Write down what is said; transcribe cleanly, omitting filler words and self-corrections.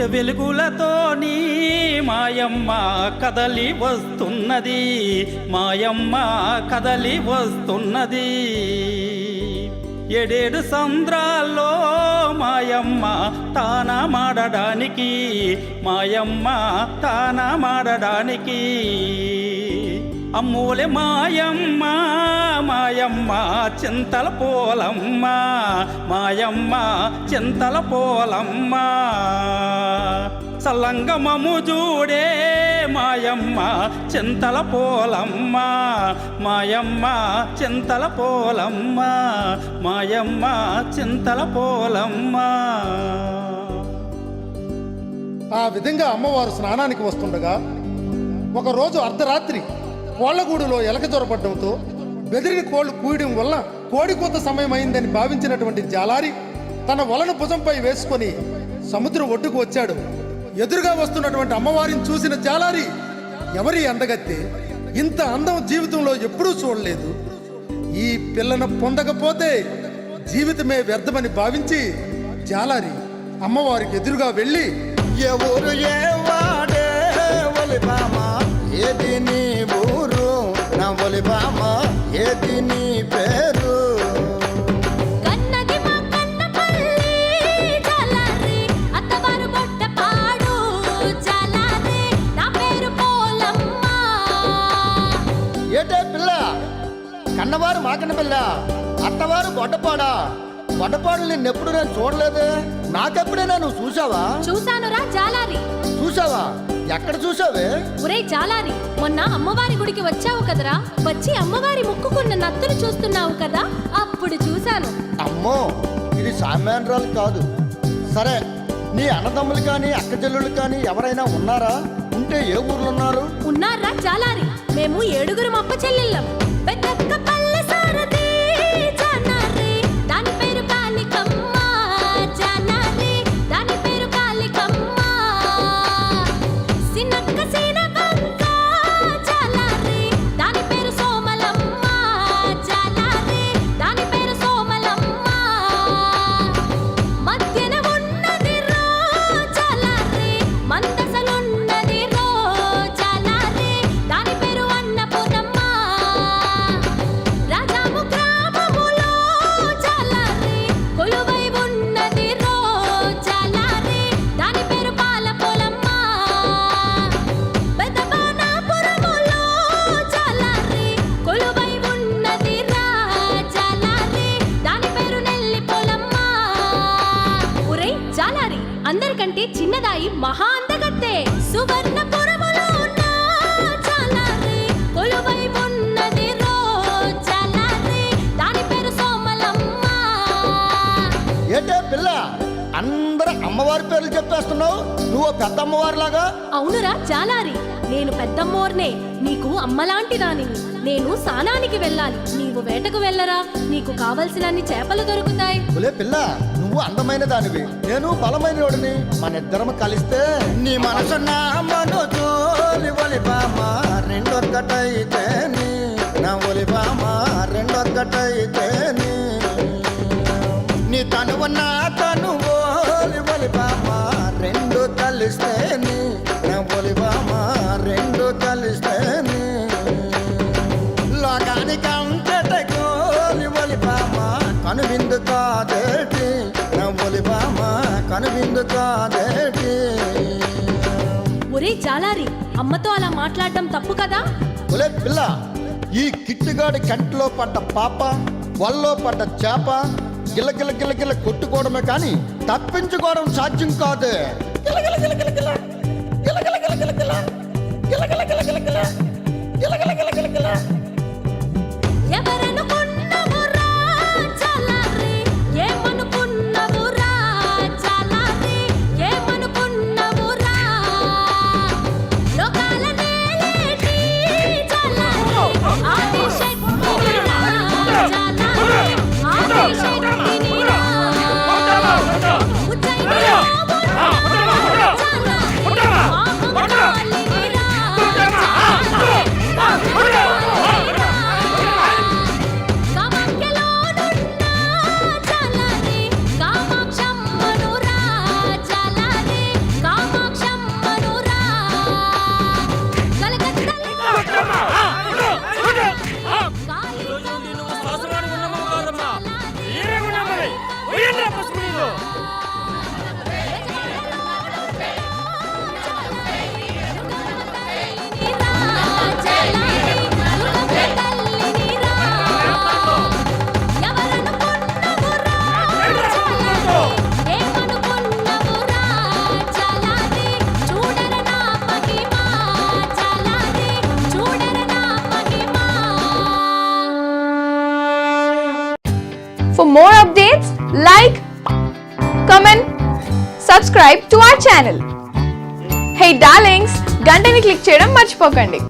పుట్టె వెలుగులతోని మాయమ్మ కదలి వస్తున్నది, మాయమ్మ కదలి వస్తున్నది. ఏడేడు సంద్రాల్లో మాయమ్మ తానమాడడానికి, మాయమ్మ తానమాడడానికి. అమ్మూలే మాయమ్మ మాయమ్మ చింతల పోలమ్మ, మాయమ్మ చింతల పోలమ్మ. సల్లంగమము చూడే మాయమ్మ చింతల పోలమ్మ, మాయమ్మ చింతల పోలమ్మ, మాయమ్మ చింతల పోలమ్మ. ఆ విధంగా అమ్మవారు స్నానానికి వస్తుండగా ఒకరోజు అర్ధరాత్రి కోళ్లగూడులో ఎలక జ్వరపడడంతో బెదిరిని కోళ్లు కూయడం వల్ల కోడికోత సమయం అయిందని భావించినటువంటి జాలారి తన వలను భుజంపై వేసుకొని సముద్రం ఒడ్డుకు వచ్చాడు. ఎదురుగా వస్తున్నటువంటి అమ్మవారిని చూసిన జాలారి, ఎవరి అందగత్తే, ఇంత అందం జీవితంలో ఎప్పుడూ చూడలేదు, ఈ పిల్లను పొందకపోతే జీవితమే వ్యర్థమని భావించి జాలారి అమ్మవారికి ఎదురుగా వెళ్ళి, ఎవరు ఏవాడే ఒలిబామా, ఏది నీ ఊరు నా ఒలిబామా, ఏది నీ పేరు? కన్నది మా కన్నపల్లి జాలారి, అత్తవారు బొట్టపాడు జాలారి, నా పేరు పోలమ్మ. ఏటే పిల్ల, కన్నవారు మా కన్న పిల్ల, అత్తవారు గొడ్డపాడా? గొడ్డపాడు నిన్నెప్పుడు నేను చూడలేదే, నాకెప్పుడైనా నువ్వు చూసావా? చూశానురా జాలారి. చూసావా? ఎక్కడ చూసావే? ఒరే జాలారి, మొన్న అమ్మవారి గుడికి వచ్చావు కదరా, వచ్చి అమ్మవారి ముక్కుకున్న నత్తులు చూస్తున్నావు కదా, అప్పుడు చూశాను. అమ్మో, ఇది సామాన్యురాలు కాదు. సరే, నీ అన్నదమ్ములు కానీ అక్క చెల్లెళ్ళు కానీ ఎవరైనా ఉన్నారా? ఉంటే ఏ ఊర్లో ఉన్నారు? ఉన్నారా జాలారి, మేము 7 అప్ప చెల్లెళ్ళం. పెద్దక్క పల్లె సారథి జానారి, దాని పేరు కాళికమ్మ జానారి, దాని పేరు కాళికమ్మ. సినక్క సీనవంక జాలారి, దాని పేరు సోమలమ్మ జాలారి, దాని పేరు సోమలమ్మ. మధ్యన ఉన్నది రో జాలారి, మందసలున్నది రో జాలారి, దాని పేరు అన్నపూర్ణమ్మ. రాజాము గ్రామములో జాలారి, కొలువై ఉన్నది రో జాలారి, దాని పేరు పాలపోలమ్మ. పెదబాణాపురములో జాలారి, కొలువై ఉన్నది రా జాలారి, దాని పేరు నెల్లిపోలమ్మ. ఒరేయ్ జాలారి, అందరికంటే చిన్నదాయి మహా అందగత్తే. సువర్ణపురములో ఉన్న జాలారి, కొలువై ఉన్నది రో జాలారి, దాని పేరు సోమలమ్మ. ఏటే పిల్ల, అందరూ అమ్మవారి పేర్లు చెప్పేస్తున్నావు, నువ్వు పెద్ద అమ్మవారిలాగా. అవునురా జాలారి, నేను పెద్దమ్మోర్నే, నీకు అమ్మలాంటి దానిని. నేను స్నానానికి వెళ్ళాలి, నీవు వేటకు వెళ్ళరా, నీకు కావలసినన్ని చేపలు దొరుకుతాయి. ఒలే పిల్ల, నువ్వు అందమైన దానివి, నేను బలమైన వాడిని. మన ఇద్దరం కలిస్తే నీ మనసు నా మనోజోలి ఒలిబామా, రెండొక్కటైతేని నా ఒలిబామా, రెండొక్కటైతేని. నీ తనువు నా తనువు ఒలిబామా, రెండు కలిస్తేని నా ఒలిబామా, రెండు కలిస్తేని. లోకానికి అంతటకు ఒలిబామా, కనువిందు కాదేటి నా ఒలిబామా, కనువిందు కాదేటి. ఒరే జాలారి, అమ్మతో అలా మాట్లాడడం తప్పు కదా. ఒలే పిల్ల, ఈ కిట్టుగాడి కంటిలో పడ్డ పాప, వల్లో పడ్డ చేప గిలగిల గిలగిల కొట్టుకోవడమే కానీ తప్పించుకోవడం సాధ్యం కాదు. గిలగిల గిలగిల గిల, గిలగిల గిలగిల గిల, గిలగిల గిలగిల గిల, గిలగిల గిలగిల గిల. ఎవరనుకున్నవురా జాలారి, ఏమనుకున్నవురా జాలారి, ఏమనుకున్నవురా? లోకాల నేలేటి జాలారి, ఆదిశక్తినిరా జాలారి, ఆదిశక్తినిరా. ఉజ్జయినిలో ఉన్న జాలారి, మహాకాళినిరా జాలారి, For more updates, like, comment, subscribe to our channel. Hey darlings, గంటని click చేయడం మర్చిపోకండి.